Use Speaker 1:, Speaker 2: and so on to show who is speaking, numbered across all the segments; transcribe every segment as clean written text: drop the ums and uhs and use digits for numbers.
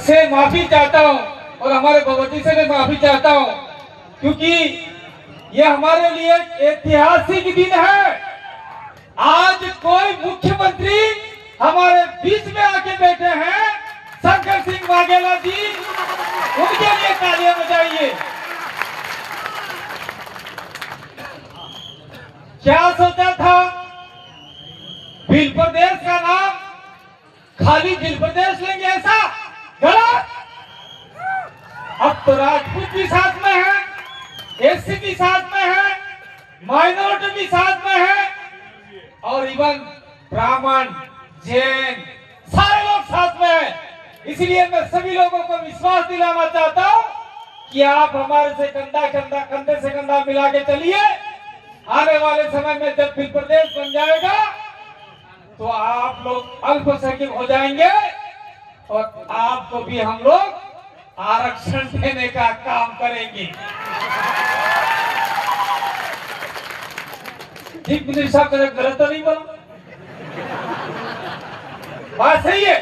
Speaker 1: से माफी चाहता हूं और हमारे भगवती से भी माफी चाहता हूं, क्योंकि ये हमारे लिए ऐतिहासिक दिन है। आज कोई मुख्यमंत्री हमारे बीच में आके बैठे हैं, शंकर सिंह वाघेला जी, उनके लिए तालियां बजाइए। क्या सोचा था, भील प्रदेश का नाम खाली भील प्रदेश लेंगे, ऐसा गलत। अब तो राजपूत भी साथ में है, एससी भी साथ में है, माइनॉरिटी भी साथ में है, और इवन ब्राह्मण, जैन, सारे लोग साथ में हैं। इसलिए मैं सभी लोगों को विश्वास दिलाना चाहता हूं कि आप हमारे से कंधे से कंधा मिला के चलिए। आने वाले समय में जब भील प्रदेश बन जाएगा तो आप लोग अल्पसंख्यक हो जाएंगे और आपको भी हम लोग आरक्षण देने का काम करेंगे। चीफ मिनिस्टर साहब ने गलत तो नहीं बोला, बात सही है।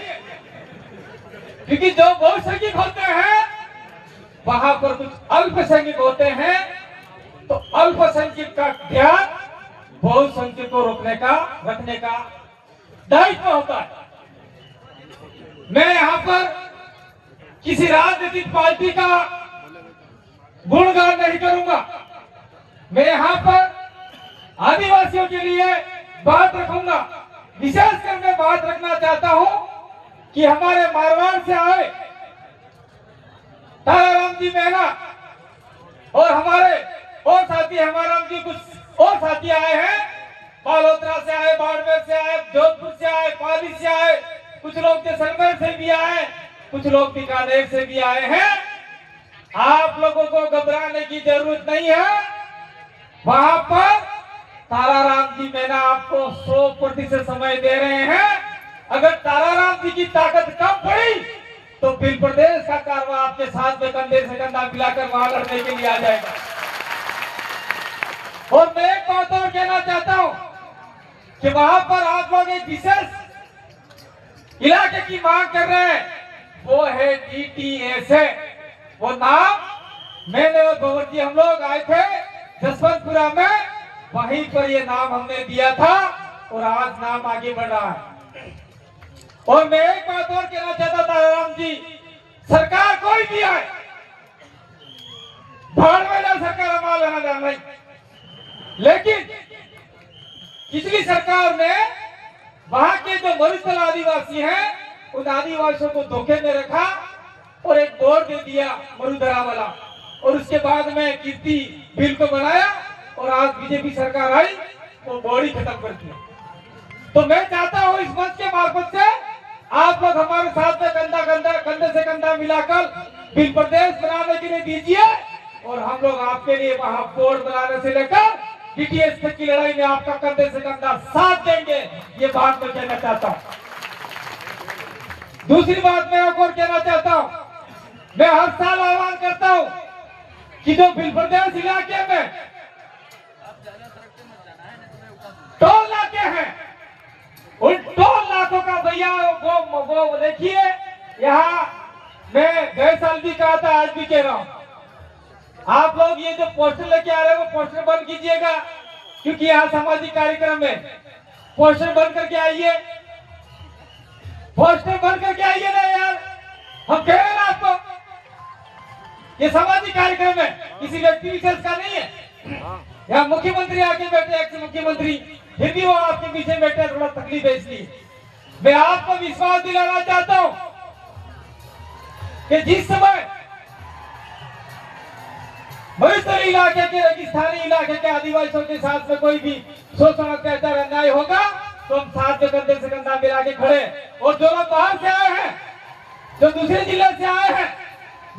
Speaker 1: क्योंकि जो बहुसंख्यक होते हैं वहां पर कुछ अल्पसंख्यक होते हैं, तो अल्पसंख्यक का ध्यान बहुसंख्यक को रखने का दायित्व होता है। मैं यहाँ पर किसी राजनीतिक पार्टी का गुणगान नहीं करूंगा। मैं यहाँ पर आदिवासियों के लिए बात रखूंगा। विशेषकर मैं बात रखना चाहता हूं कि हमारे मारवाड़ से आए ताराराम जी मेहरा और हमारे और साथी, हमारा जी कुछ और साथी आए हैं, बालोतरा से आए, बाड़मेर से आए, जोधपुर से आए, पाली से आए, कुछ लोग जैसलमेर से भी आए, कुछ लोग बीकानेर से भी आए हैं। आप लोगों को घबराने की जरूरत नहीं है। वहां पर ताराराम जी मैंने आपको 100% समय दे रहे हैं। अगर ताराराम जी की ताकत कम पड़ी तो भील प्रदेश का कारवा आपके साथ में कंधे से कंधा मिलाकर वहां लड़ने के लिए आ जाएगा। और मैं एक बात और कहना चाहता हूं कि वहां पर आप लोग एक विशेष इलाके की मांग कर रहे हैं, वो है DTS है। वो नाम मैंने और भगवत जी हम लोग आए थे जसवंतपुरा में, वहीं पर ये नाम हमने दिया था और आज नाम आगे बढ़ रहा है। और मैं एक बात और कहना चाहता था, राम जी, सरकार कोई भी आए, भाड़ में जाए सरकार, हमारा लेना जाना नहीं। लेकिन पिछली सरकार ने वहां के जो मरुस्थल आदिवासी हैं उन आदिवासियों को धोखे में रखा और एक बोर्ड दे दिया मरुधरा वाला, और उसके बाद में कीर्ति बिल को बनाया और आज बीजेपी सरकार आई वो बोर्ड ही खत्म कर दिया। तो मैं चाहता हूं इस मंच के मार्फत से आप लोग हमारे साथ में कंधे से कंधा मिलाकर भील प्रदेश बनाने के लिए दीजिए, और हम लोग आपके लिए वहां बोर्ड बनाने से लेकर DTS तक की लड़ाई में आपका कंधे से कंधा साथ देंगे। ये बात मैं कहना चाहता हूं। दूसरी बात मैं और कहना चाहता हूं, मैं हर साल आह्वान करता हूं कि जो भील प्रदेश इलाके में टोल नाके हैं, उन टोल नाकों का भैया वो देखिए। यहाँ मैं गए साल भी कहा था, आज भी कह रहा हूं, आप लोग ये जो पोस्टर लेके आ रहे हैं वो पोस्टर बंद कीजिएगा, क्योंकि यहाँ सामाजिक कार्यक्रम में पोस्टर बंद करके आइए, पोस्टर बंद करके आइए ना यार, हम कह रहे हैं ना आपको, ये सामाजिक कार्यक्रम है, किसी व्यक्ति विशेष का नहीं है। यहाँ मुख्यमंत्री आके बैठे, एक्स मुख्यमंत्री, फिर भी वो आपके पीछे बैठे, थोड़ा तकलीफ है। इसलिए मैं आपको विश्वास दिलाना चाहता हूं कि जिस समय मरुस्थल इलाके के, रेगिस्तानी इलाके के आदिवासियों के साथ में कोई भी शोषण, अत्याचार, अन्याय होगा तो हम साथ में कंधे से कंधा मिला के खड़े। और जो लोग बाहर से आए हैं, जो दूसरे जिले से आए हैं,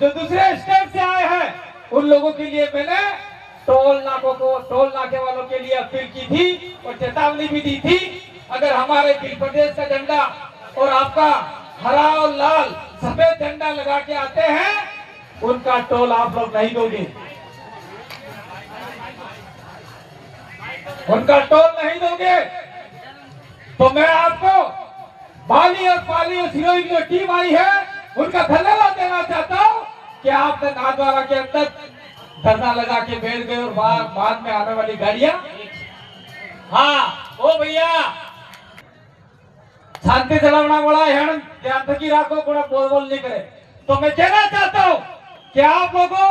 Speaker 1: जो दूसरे स्टेट से आए हैं, उन लोगों के लिए मैंने टोल नाके वालों के लिए अपील की थी और चेतावनी भी दी थी। अगर हमारे भील प्रदेश का झंडा और आपका हरा और लाल सफेद झंडा लगा के आते हैं, उनका टोल आप लोग नहीं दोगे, उनका टोल नहीं दोगे। तो मैं आपको बाली और पाली और सिरोही की जो टीम आई है उनका धन्यवाद देना चाहता हूँ कि आपने नाथद्वारा के अंदर धरना लगा के बैठ गए और बाद में आने वाली गाड़ियां। हाँ ओ भैया शांति चलावना बड़ा है, ध्यान थकी राखो, थोड़ा बोल नहीं करे। तो मैं कहना चाहता हूँ कि आप लोगों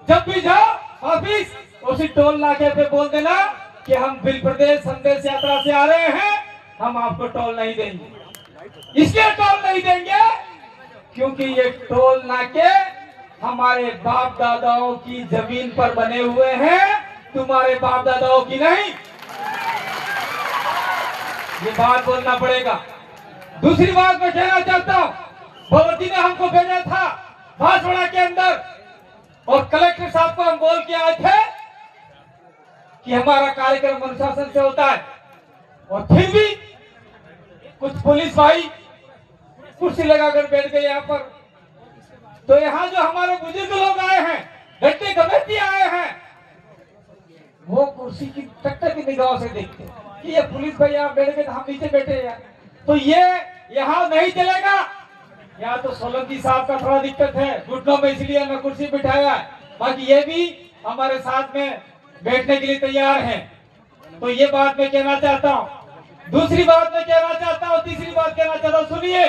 Speaker 1: जब भी जाओ ऑफिस उसी टोल नाके पे बोल देना कि हम भिल प्रदेश संदेश यात्रा से आ रहे हैं, हम आपको टोल नहीं देंगे। इसलिए टोल नहीं देंगे क्योंकि ये टोल नाके हमारे बाप दादाओं की जमीन पर बने हुए हैं, तुम्हारे बाप दादाओं की नहीं। ये बात बोलना पड़ेगा। दूसरी बात मैं कहना चाहता हूँ, भगवती ने हमको भेजा था बांसवाड़ा के अंदर और कलेक्टर साहब को हम बोल के आए थे कि हमारा कार्यक्रम अनुशासन से होता है, और फिर भी कुछ पुलिस भाई कुर्सी लगाकर बैठ गए यहाँ पर। तो यहाँ जो हमारे बुजुर्ग लोग आए हैं, गट्टे कमेटी आए हैं, वो कुर्सी की टक्कर की निगाहों से देखते कि ये पुलिस भाई यहाँ बैठ गए, हम नीचे बैठे हैं। तो ये यहाँ नहीं चलेगा। यहाँ तो सोलंकी साहब का थोड़ा दिक्कत है घुटनों में, इसलिए हमने कुर्सी बिठाया है, बाकी ये भी हमारे साथ में बैठने के लिए तैयार हैं। तो ये बात मैं कहना चाहता हूँ। दूसरी बात मैं कहना चाहता हूँ, तीसरी बात कहना चाहता हूँ, सुनिए।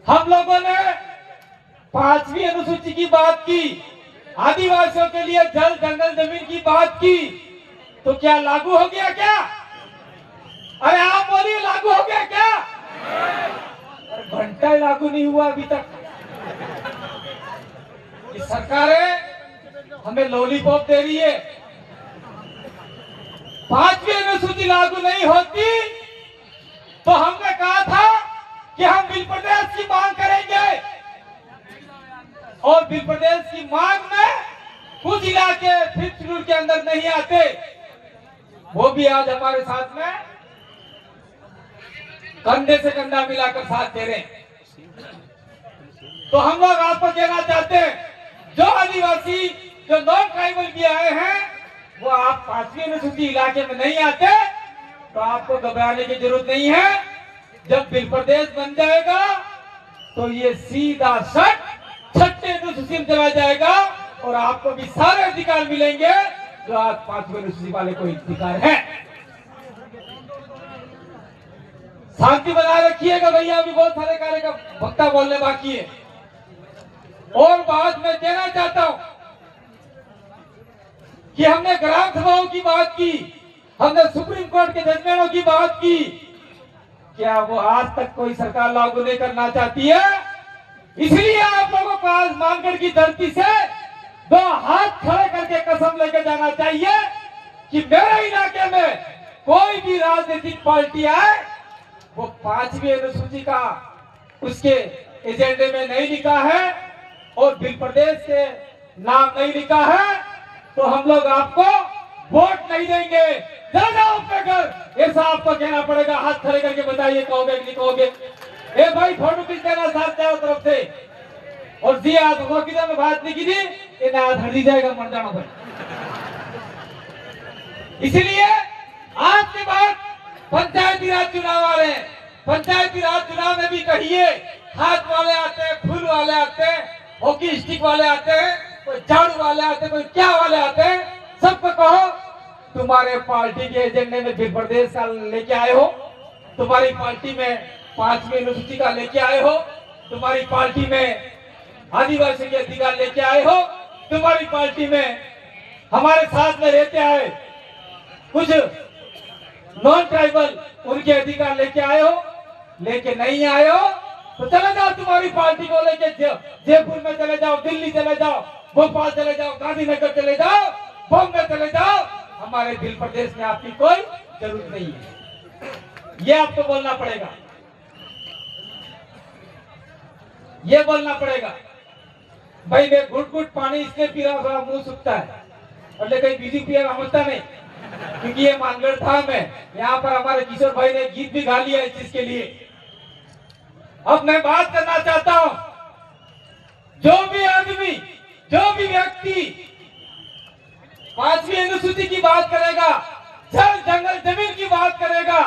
Speaker 1: हम लोगों ने 5वीं अनुसूची की बात की, आदिवासियों के लिए जल जंगल जमीन की बात की, तो क्या लागू हो गया क्या? अरे आप बोलिए लागू हो गया क्या? घंटा लागू नहीं हुआ अभी तक। ये सरकारें हमें लॉलीपॉप दे रही है। 5वीं अनुसूची लागू नहीं होती तो हमने कहा था कि हम भिल प्रदेश की मांग करेंगे, और भिल प्रदेश की मांग में कुछ इलाके 5th शेड्यूल के अंदर नहीं आते, वो भी आज हमारे साथ में कंधे से कंधा मिलाकर साथ दे रहे हैं। तो हम लोग आपको कहना चाहते हैं, जो आदिवासी जो नॉन ट्राइबल भी आए हैं, वो आप 5वीं अनुसूची इलाके में नहीं आते तो आपको घबराने की जरूरत नहीं है। जब भिल प्रदेश बन जाएगा तो ये सीधा शट 6ठे अनुसूची में चला जाएगा और आपको भी सारे अधिकार मिलेंगे जो आज 5वीं अनुसूची वाले को अधिकार है। शांति बनाए रखिएगा भैया, अभी बहुत सारे कार्य का वक्ता बोलने बाकी है। और बात मैं कहना चाहता हूं कि हमने ग्राम सभाओं की बात की, हमने सुप्रीम कोर्ट के जजमेंटों की बात की, क्या वो आज तक कोई सरकार लागू नहीं करना चाहती है? इसलिए आप लोगों को आज मानगढ़ की धरती से 2 हाथ खड़े करके कसम लेके जाना चाहिए कि मेरे इलाके में कोई भी राजनीतिक पार्टी आए, वो 5वीं अनुसूची का उसके एजेंडे में नहीं लिखा है और भिल प्रदेश से नाम नहीं लिखा है, तो हम लोग आपको वोट नहीं देंगे। चले जाओ अपने घर, ऐसा आपको कहना पड़ेगा। हाथ खड़े करके बताइए, कहोगे कि नहीं कहोगे? ए भाई फोटो खींच देना साथ चारों तरफ से, और जी आप किधर में बात नहीं की थी, ये ना हट दी जाएगा मर जाना भाई। इसलिए आज के बाद पंचायती राज चुनाव आ रहे हैं। पंचायती राज चुनाव में भी कहिए, हाथ वाले आते हैं, फूल वाले आते हैं, हॉकी स्टिक वाले आते हैं, कोई झाड़ू वाले आते हैं, कोई क्या वाले आते हैं, सबको कहो तुम्हारे पार्टी के एजेंडे में भिल प्रदेश का लेके आए हो, तुम्हारी पार्टी में 5वीं अनुसूची का लेके आए हो, तुम्हारी पार्टी में आदिवासी के अधिकार लेके आए हो, तुम्हारी पार्टी में हमारे साथ में रहते आए कुछ नॉन ट्राइबल उनके अधिकार लेके आए हो, लेके नहीं आए हो तो चले जाओ तुम्हारी पार्टी को लेके जयपुर में चले जाओ, दिल्ली चले जाओ, भोपाल चले जाओ, गांधीनगर चले जाओ, बॉम्बे चले जाओ, हमारे भिल प्रदेश में आपकी कोई जरूरत नहीं है। ये आपको बोलना पड़ेगा, ये बोलना पड़ेगा। भाई मैं घुट घुट पानी इसलिए पी रहा हूं, मुंह सूखता है, और लेकिन बीजी पिया समझता नहीं, क्योंकि ये मानगढ़ धाम है। यहाँ पर हमारे किशोर भाई ने गीत भी गा लिया इस चीज के लिए। अब मैं बात करना चाहता हूं, जो भी आदमी, जो भी व्यक्ति 5वीं अनुसूची की बात करेगा, जल जंगल जमीन की बात करेगा,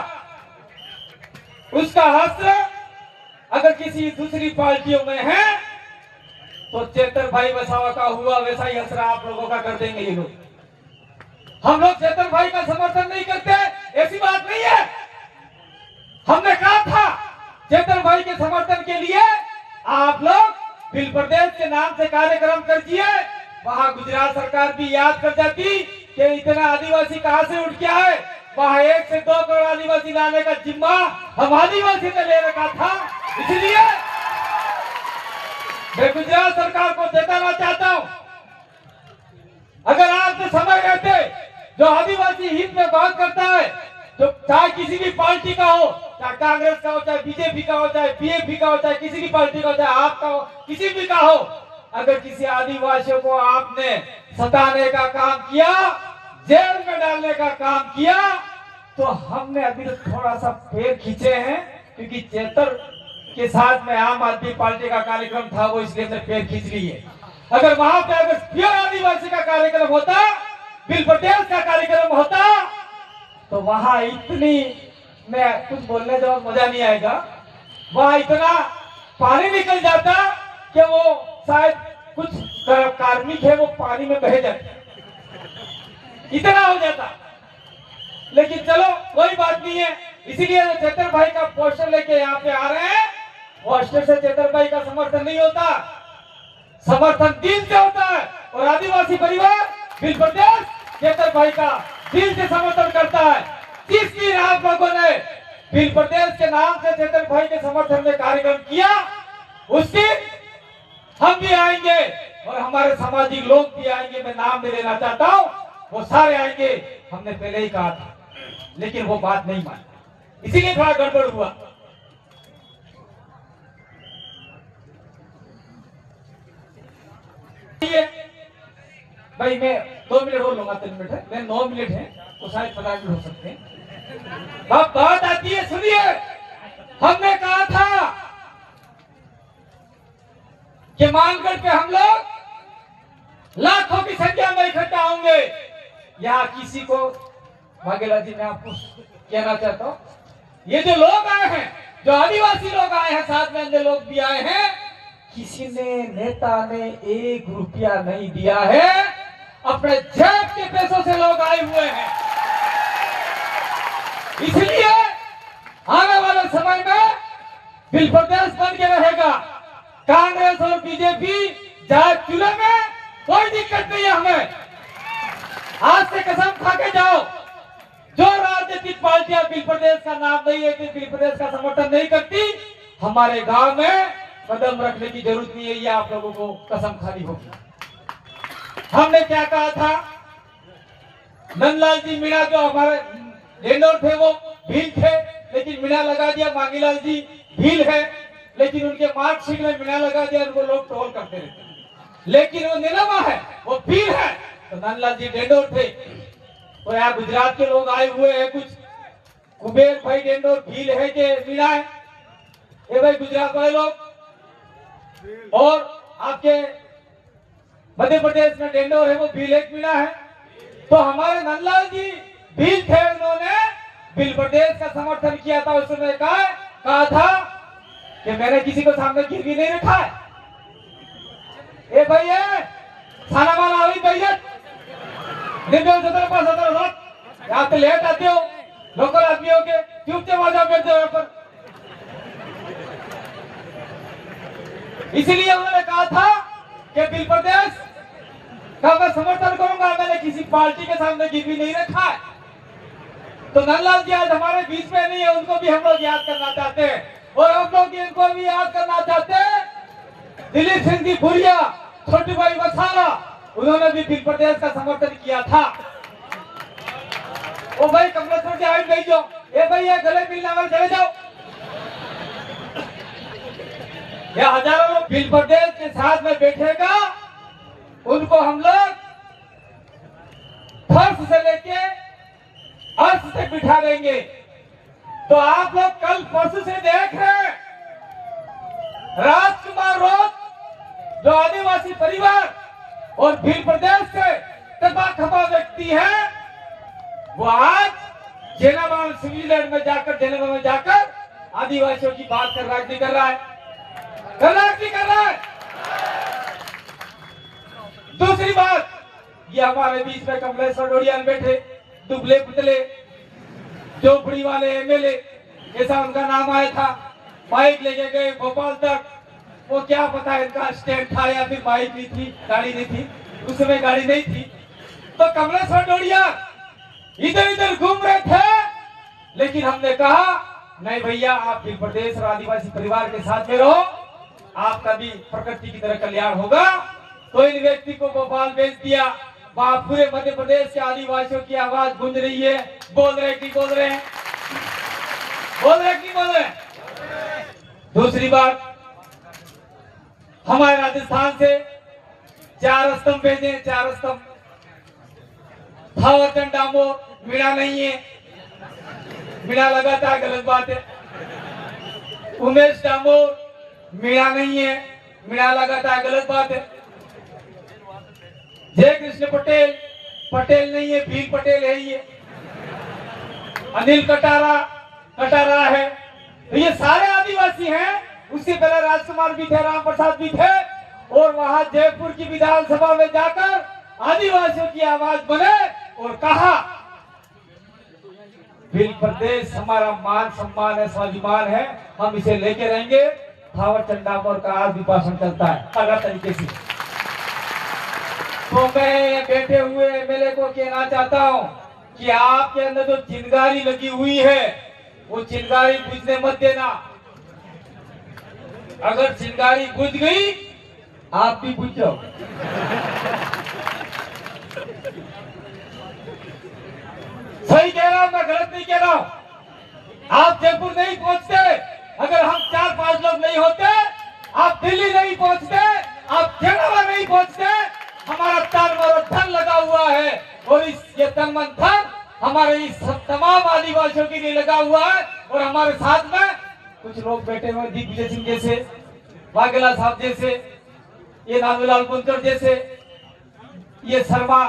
Speaker 1: उसका हश्र अगर किसी दूसरी पार्टियों में है तो चेतन भाई वसावा का हुआ वैसा ही असर आप लोगों का कर देंगे ये लोग। हम लोग चेतन भाई का समर्थन नहीं करते, ऐसी बात नहीं है। हमने कहा था चेतन भाई के समर्थन के लिए आप लोग बिल प्रदेश के नाम से कार्यक्रम कर दिए। वहां गुजरात सरकार भी याद कर जाती कि इतना आदिवासी कहां से उठ गया है। वहां 1 से 2 करोड़ आदिवासी लाने का जिम्मा हम आदिवासी ने ले रखा था। इसलिए मैं गुजरात सरकार को चेताना चाहता हूं, अगर आपके समय रहते जो आदिवासी हित में बात करता है, जो चाहे किसी भी पार्टी का हो, चाहे कांग्रेस का हो, चाहे बीजेपी का हो, चाहे बीएपी का हो, चाहे किसी भी पार्टी का हो, चाहे आपका हो, किसी भी का हो, अगर किसी आदिवासियों को आपने सताने का काम किया, जेल में डालने का काम किया, तो हमने अभी तो थोड़ा सा पैर खींचे हैं, क्योंकि चेतर के साथ में आम आदमी पार्टी का कार्यक्रम था, वो इसलिए हमने पैर खींच ली है। अगर वहां पे अगर प्योर आदिवासी का कार्यक्रम होता, बिल प्रदेश का कार्यक्रम होता, तो वहां इतनी, मैं कुछ बोलने जाऊं मजा नहीं आएगा, वहां इतना पानी निकल जाता कि वो शायद कुछ कार्मिक है वो पानी में बह जाते, इतना हो जाता। लेकिन चलो कोई बात नहीं है। इसीलिए चेतर भाई का पोस्टर लेके यहाँ पे आ रहे हैं। पोस्टर से चेतर भाई का समर्थन नहीं होता, समर्थन दिल से होता है। और आदिवासी परिवार बिल प्रदेश चेतर भाई का दिल से समर्थन करता है। जिस दिन आप लोगों ने बिल प्रदेश के नाम से चेतर भाई के समर्थन में कार्यक्रम किया, उस दिन हम भी आएंगे और हमारे सामाजिक लोग भी आएंगे। मैं नाम नहीं लेना चाहता हूँ, वो सारे आएंगे। हमने पहले ही कहा था, लेकिन वो बात नहीं मानी, इसीलिए थोड़ा गड़बड़ हुआ। भाई मैं 2 मिनट और लूंगा, 3 मिनट है, मैं 9 मिनट है तो शायद 50 मिनट हो सकते हैं। बात आती है, सुनिए। हमने कहा था कि मानगढ़ पे हम लोग लाखों की संख्या में इकट्ठा होंगे। यहाँ किसी को, वाघेला जी मैं आपको कहना चाहता हूँ, ये जो लोग आए हैं, जो आदिवासी लोग आए हैं, साथ में अन्य लोग भी आए हैं, किसी ने, नेता ने 1 रुपया नहीं दिया है, अपने जेब के पैसों से लोग आए हुए हैं। इसलिए आने वाले समय में बिल प्रदेश बन के रहेगा। कांग्रेस और बीजेपी जाए चुने में कोई दिक्कत नहीं है हमें। आज से कसम खा के जाओ, जो राजनीतिक पार्टियां बिल प्रदेश का नाम नहीं है, बिल प्रदेश का समर्थन नहीं करती, हमारे गांव में कदम रखने की जरूरत नहीं है। ये आप लोगों को कसम खानी होगी। हमने क्या कहा था, नंदलाल जी मीणा जो हमारे डेंडोर थे वो भील थे, लेकिन मीणा लगा दिया। मांगीलाल जी भील है, लेकिन उनके मार्कशीट में मीणा लगा दिया, उनको लोग ट्रोल करते रहते। लेकिन वो नीलमा है, वो भील है, तो नंदलाल जी डेंडोर थे। तो यहाँ गुजरात के लोग आए हुए हैं, कुछ कुबेर भाई डेंडोर भील है कि मीणा है? ये भाई गुजरात वाले लोग, और आपके मध्य प्रदेश में डेंडोर है, वो भील एक मीणा है। तो हमारे नंदलाल जी भील थे, उन्होंने बिल प्रदेश का समर्थन किया था। उस समय कहा था कि मैंने किसी को सामने गिरवी नहीं रखा है। ए भाई खाना वाला हुई भैया यहाँ पे लेट आते हो, लोकल आदमियों के चुपचाप आ जाओ, बैठ जाओ यहाँ पर। इसीलिए उन्होंने कहा था कि बिल प्रदेश का मैं समर्थन करूंगा, मैंने किसी पार्टी के सामने गिरवी नहीं रखा है। तो नंदलाल जी आज हमारे बीच में नहीं है, उनको भी हम लोग याद करना चाहते हैं। और हम लोग इनको भी याद करना चाहते हैं, दिलीप सिंह जी भूरिया, छोटी भाई वसावा, उन्होंने भी बिल प्रदेश का समर्थन किया था। ओ भाई कमलेश्वर जी हाइट भेजो, ए भाई ये गले मिलने वाले चले जाओ। ये हजारों लोग बिल प्रदेश के साथ में बैठेगा, उनको हम लोग फर्श से लेके अर्श तक बिठा देंगे। तो आप लोग कल परसों से देख रहे हैं, राजकुमार रोज जो आदिवासी परिवार और बिल प्रदेश से तबा खबा व्यक्ति है, वो आज जेनेवा स्विट्जरलैंड में जाकर, जेनेवा में जाकर आदिवासियों की बात कर राजनीति कर रहा है। कर रहा है कि कर रहा है? दूसरी बात, ये हमारे बीच में कमलेश सडोरियान बैठे, दुबले पुतले, झोपड़ी वाले एमएलए, ऐसा उनका नाम आया था, बाइक लेके गए भोपाल तक। वो क्या पता इनका स्टैंड था या फिर बाइक नहीं थी, गाड़ी नहीं थी, उस समय गाड़ी नहीं थी। तो कमलेश सडोरियान इधर इधर घूम रहे थे, लेकिन हमने कहा नहीं भैया, आप भी प्रदेश और आदिवासी परिवार के साथ में रहो, आपका भी प्रकृति की तरह कल्याण होगा। तो इन व्यक्ति को भोपाल भेज दिया। वहां पूरे मध्य प्रदेश के आदिवासियों की आवाज गूंज रही है। बोल रहे कि बोल रहे हैं? बोल रहे कि बोल रहे हैं? दूसरी बात, हमारे राजस्थान से 4 स्तंभ भेजे, 4 स्तंभ। थावरचंद डामोर मीणा नहीं है, मीणा लगाता है, गलत बात है। उमेश डामोर मीणा नहीं है, मीणा लगाता है, गलत बात है। जय कृष्ण पटेल, पटेल नहीं है, भील पटेल है ये। अनिल कटारा, कटारा है। तो ये सारे आदिवासी हैं। उससे पहले राजकुमार भी थे, राम प्रसाद भी थे। और वहां जयपुर की विधानसभा में जाकर आदिवासियों की आवाज बने और कहा भील प्रदेश हमारा मान सम्मान है, स्वाभिमान है, हम इसे लेके रहेंगे। थावरचंद डामोर का आज भी भाषण चलता है अलग तरीके से। तो मैं बैठे हुए एमएलए को कहना चाहता हूं कि आपके अंदर जो चिंगारी लगी हुई है, वो चिंगारी बुझने मत देना। अगर चिंगारी बुझ गई, आप भी बुझ जाओ। सही कह रहा हूं, मैं गलत नहीं कह रहा हूं। आप जयपुर नहीं पहुंचते, अगर हम 4-5 लोग नहीं होते, आप दिल्ली नहीं पहुंचते, आप केरला नहीं पहुंचते। हमारा तन और धन लगा हुआ है, और ये तन मन धन हमारे इस तमाम आदिवासियों के लिए लगा हुआ है। और हमारे साथ में कुछ लोग बैठे हुए, दिग्विजय सिंह जैसे, वाघेला साहब जैसे, ये नाथूलाल कुंचर जैसे, ये शर्मा,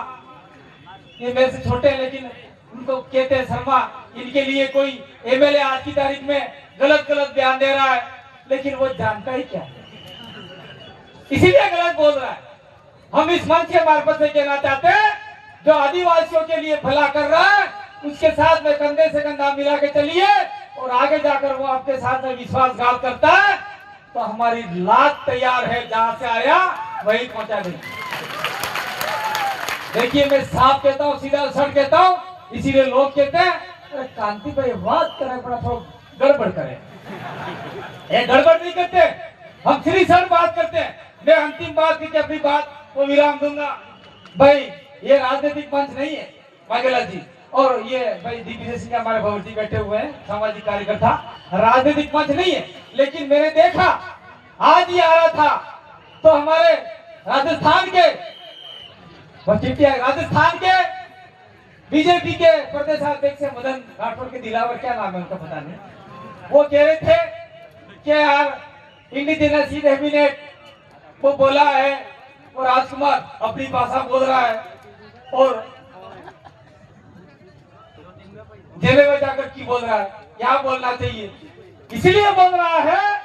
Speaker 1: ये मेरे से छोटे हैं लेकिन उनको कहते हैं शर्मा। इनके लिए कोई एमएलए आज की तारीख में गलत गलत बयान दे रहा है, लेकिन वो जानता ही क्या है, इसीलिए गलत बोल रहा है। हम इस मंच के मार्फत से कहना चाहते हैं, जो आदिवासियों के लिए भला कर रहा है, उसके साथ में कंधे से कंधा मिला के चलिए, और आगे जाकर वो आपके साथ में विश्वासघात करता है तो हमारी लात तैयार है, जहां से आया वही पहुंचा देंगे। देखिए, मैं साफ कहता हूं, सीधा सड़ कहता हूं, इसीलिए लोग कहते हैं अरे कांति भाई बात करे, बड़ा थोड़ा गड़बड़ करे। ये गड़बड़ नहीं करते, हम सीधी सड़ बात करते हैं। मैं अंतिम बात की अपनी बात को विराम दूंगा। भाई, ये राजनीतिक मंच नहीं है वाघेला जी, और ये भाई दिग्विजय सिंह हमारे भवर जी बैठे हुए हैं, सामाजिक कार्यकर्ता। राजनीतिक मंच नहीं है, लेकिन मैंने देखा आज ही आ रहा था तो हमारे राजस्थान के राजस्थान के बीजेपी के प्रदेश अध्यक्ष मदन राठौर के दिलावर, क्या नाम है उनका पता नहीं, वो कह रहे थे कि यार इंडिजिनस कैबिनेट वो बोला है और राजकुमार अपनी भाषा बोल रहा है, और जेल में जाकर की बोल रहा है, क्या बोलना चाहिए। इसलिए बोल रहा है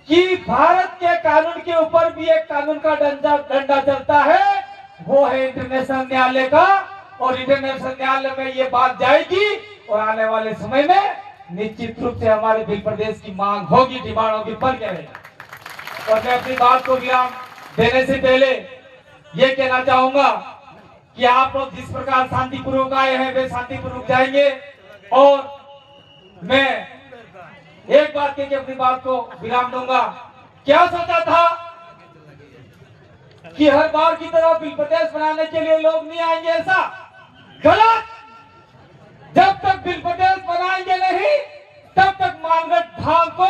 Speaker 1: कि भारत के कानून के ऊपर भी एक कानून का डंडा चलता है, वो है इंटरनेशनल न्यायालय का। और इंटरनेशनल न्यायालय में ये बात जाएगी, और आने वाले समय में निश्चित रूप से हमारे भील प्रदेश की मांग होगी, डिमांड होगी, पर क्या रहेगा। और मैं अपनी बात को विराम देने से पहले ये कहना चाहूंगा कि आप लोग जिस प्रकार शांतिपूर्वक आए हैं, वे शांतिपूर्वक जाएंगे। और मैं एक बात कह के अपनी बात को विराम दूंगा। क्या सोचा था कि हर बार की तरह भील प्रदेश बनाने के लिए लोग नहीं आएंगे, ऐसा गलत। जब तक भील प्रदेश बनाएंगे नहीं, तब तक मानगढ़ धाम को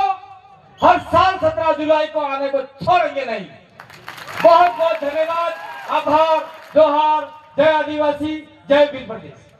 Speaker 1: हर साल 17 जुलाई को आने को छोड़ेंगे नहीं। बहुत बहुत धन्यवाद, आभार, जोहार, जय आदिवासी, जय भील प्रदेश।